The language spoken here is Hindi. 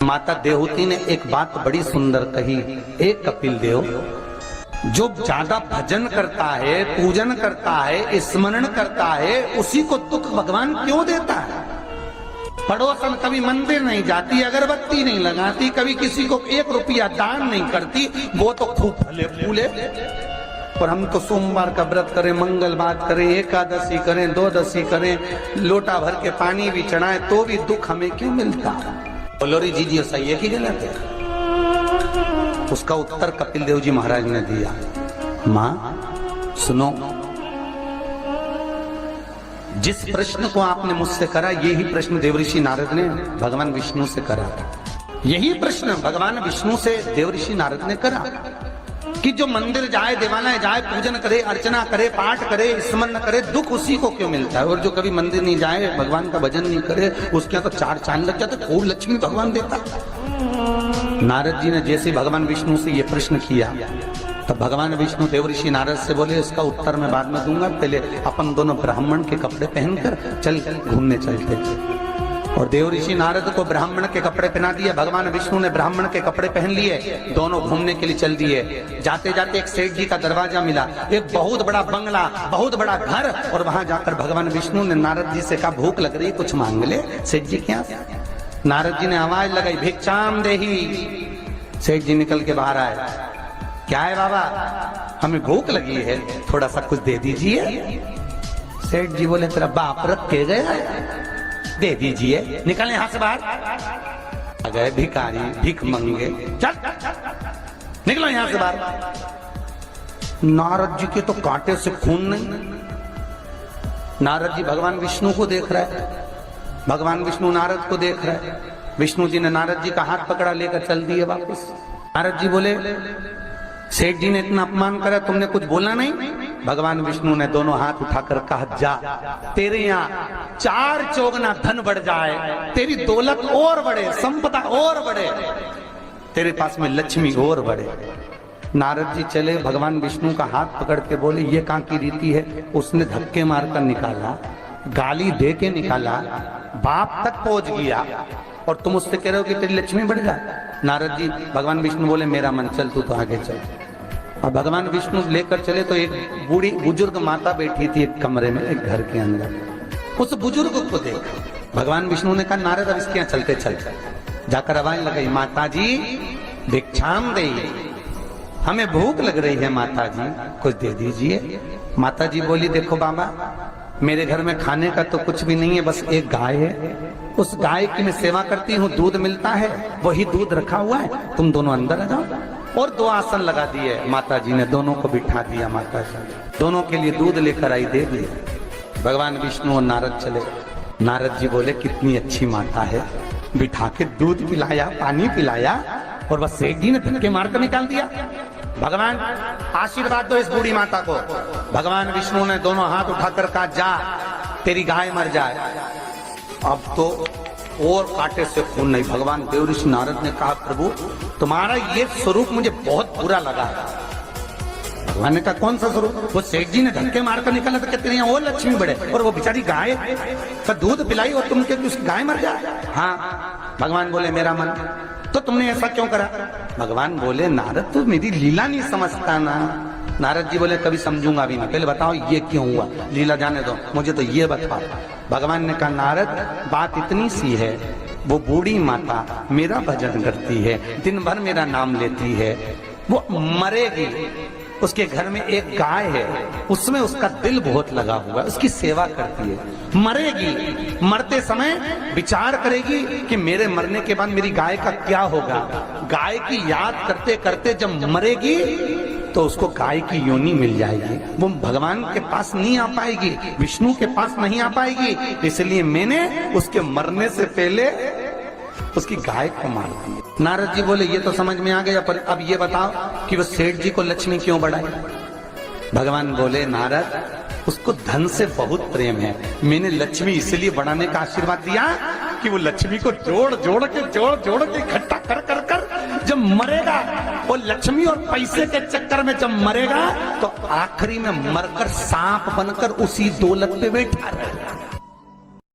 माता देवहूति ने एक बात बड़ी सुंदर कही, एक कपिल देव जो ज्यादा भजन करता है, पूजन करता है, स्मरण करता है, उसी को दुख भगवान क्यों देता है? पड़ोसन कभी मंदिर नहीं जाती, अगरबत्ती नहीं लगाती, कभी किसी को 1 रुपया दान नहीं करती, वो तो खूब फले फूले। और हम तो सोमवार का व्रत करें, मंगलवार करें, एकादशी करें, द्वादशी करें, लोटा भर के पानी भी चढ़ाए तो भी दुख हमें क्यों मिलता है? बोलो रे जी सही है कि गलत है? उसका उत्तर कपिल देव जी महाराज ने दिया, मां सुनो, जिस प्रश्न को आपने मुझसे करा यही प्रश्न देवऋषि नारद ने भगवान विष्णु से करा था। यही प्रश्न भगवान विष्णु से देवऋषि नारद ने करा कि जो मंदिर जाए, देवालय जाए, पूजन करे, अर्चना करे, पाठ करे, स्मरण करे, दुख उसी को क्यों मिलता है? और जो कभी मंदिर नहीं जाए, भगवान का भजन नहीं करे, उसके यहाँ तो 4 चांद लग जाते, खूब लक्ष्मी भगवान देता। नारद जी ने जैसे भगवान विष्णु से ये प्रश्न किया तब भगवान विष्णु देवऋषि नारद से बोले, इसका उत्तर मैं बाद में दूंगा, पहले अपन दोनों ब्राह्मण के कपड़े पहनकर चल घूमने चलते थे। और देवऋषि नारद को ब्राह्मण के कपड़े पहना दिए, भगवान विष्णु ने ब्राह्मण के कपड़े पहन लिए, दोनों घूमने के लिए चल दिए। जाते जाते एक सेठ जी का दरवाजा मिला, एक बहुत बड़ा बंगला, बहुत बड़ा घर, और वहां जाकर भगवान विष्णु ने नारद जी से कहा, भूख लग रही, कुछ मांग ले। सेठ जी क्या? नारद जी ने आवाज लगाई, भिक्षाम देही। सेठ जी निकल के बाहर आए, क्या है बाबा? हमें भूख लगी है, थोड़ा सा कुछ दे दीजिए। सेठ जी बोले, तेरा बाप रख के गया, दे दीजिए। निकले यहां से बाहर। आ गए भिखारी, भीख मंगे, चल निकलो यहां से बाहर। नारद जी के तो कांटे से खून नहीं। नारद जी भगवान विष्णु को देख रहे हैं, भगवान विष्णु नारद को देख रहे हैं। विष्णु जी ने नारद जी का हाथ पकड़ा, लेकर चल दिए वापस। नारद जी बोले, सेठ जी ने इतना अपमान करा, तुमने कुछ बोला नहीं? भगवान विष्णु ने दोनों हाथ उठाकर कहा, जा, तेरे यहाँ 4 चौगुना धन बढ़ जाए, तेरी दौलत और बढ़े, संपदा और बढ़े, तेरे पास में लक्ष्मी और बढ़े। नारद जी चले, भगवान विष्णु का हाथ पकड़ के बोले, ये कहाँ की रीति है? उसने धक्के मारकर निकाला, गाली दे के निकाला, बाप तक पहुंच गया, और तुम उससे कह रहे हो कि तेरी लक्ष्मी बढ़ जाए। नारद जी, भगवान विष्णु बोले, मेरा मन, चल तू तो आगे चल। और भगवान विष्णु लेकर चले तो एक बूढ़ी बुजुर्ग माता बैठी थी एक कमरे में, एक घर के अंदर। उस बुजुर्ग को देख भगवान विष्णु ने कहा, नारद अब इसके यहाँ चलते चल। जाकर आवाज लगाई, माता जी भिक्षाम दे, हमें भूख लग रही है माता जी, कुछ दे दीजिए। माता जी बोली, देखो बाबा, मेरे घर में खाने का तो कुछ भी नहीं है, बस एक गाय है, उस गाय की मैं सेवा करती हूँ, दूध मिलता है, वही दूध रखा हुआ है, तुम दोनों अंदर आ जाओ। और 2 आसन लगा दिए माता जी ने, दोनों को बिठा दिया। माता जी दोनों के लिए दूध लेकर आई, दे दिया। भगवान विष्णु और नारद चले। नारद जी बोले, कितनी अच्छी माता है, बिठा के दूध पिलाया, पानी पिलाया, और बस सेठ जी ने धक्के मारकर निकाल दिया। भगवान आशीर्वाद दो इस बूढ़ी माता को। भगवान विष्णु ने दोनों हाथ उठाकर कहा, जा, तेरी गाय मर जाए। अब तो और कांटे से खून नहीं। भगवान देवऋषि नारद ने कहा, प्रभु तुम्हारा ये स्वरूप मुझे बहुत बुरा लगा। भगवान ने कहा, कौन सा स्वरूप? वो सेठ जी ने धक्के मारकर निकाला तो कहते हैं और लक्ष्मी बढ़े, और वो बेचारी गाय का दूध पिलाई और तुम कहते उसकी गाय मर जाए। हाँ। भगवान बोले, मेरा मन, तो तुमने ऐसा क्यों करा? भगवान बोले, नारद तू मेरी लीला नहीं समझता ना। नारद जी बोले, कभी समझूंगा भी नहीं, पहले बताओ ये क्यों हुआ, लीला जाने दो, मुझे तो ये बताओ। भगवान ने कहा, नारद बात इतनी सी है, वो बूढ़ी माता मेरा भजन करती है, दिन भर मेरा नाम लेती है, वो मरेगी, उसके घर में एक गाय है, उसमें उसका दिल बहुत लगा हुआ है, उसकी सेवा करती है, मरेगी, मरते समय विचार करेगी कि मेरे मरने के बाद मेरी गाय का क्या होगा। गाय की याद करते करते जब मरेगी तो उसको गाय की योनि मिल जाएगी, वो भगवान के पास नहीं आ पाएगी, विष्णु के पास नहीं आ पाएगी, इसलिए मैंने उसके मरने से पहले उसकी गाय को मार दिया। नारद जी बोले, ये तो समझ में आ गया, पर अब ये बताओ कि वो सेठ जी को लक्ष्मी क्यों बढ़ाई? भगवान बोले, नारद उसको धन से बहुत प्रेम है, मैंने लक्ष्मी इसलिए बढ़ाने का आशीर्वाद दिया कि वो लक्ष्मी को जोड़ जोड़ के इकट्ठा कर कर कर जब मरेगा, वो लक्ष्मी और पैसे के चक्कर में जब मरेगा तो आखिरी में मरकर सांप बनकर उसी दौलत पे बैठा रहे।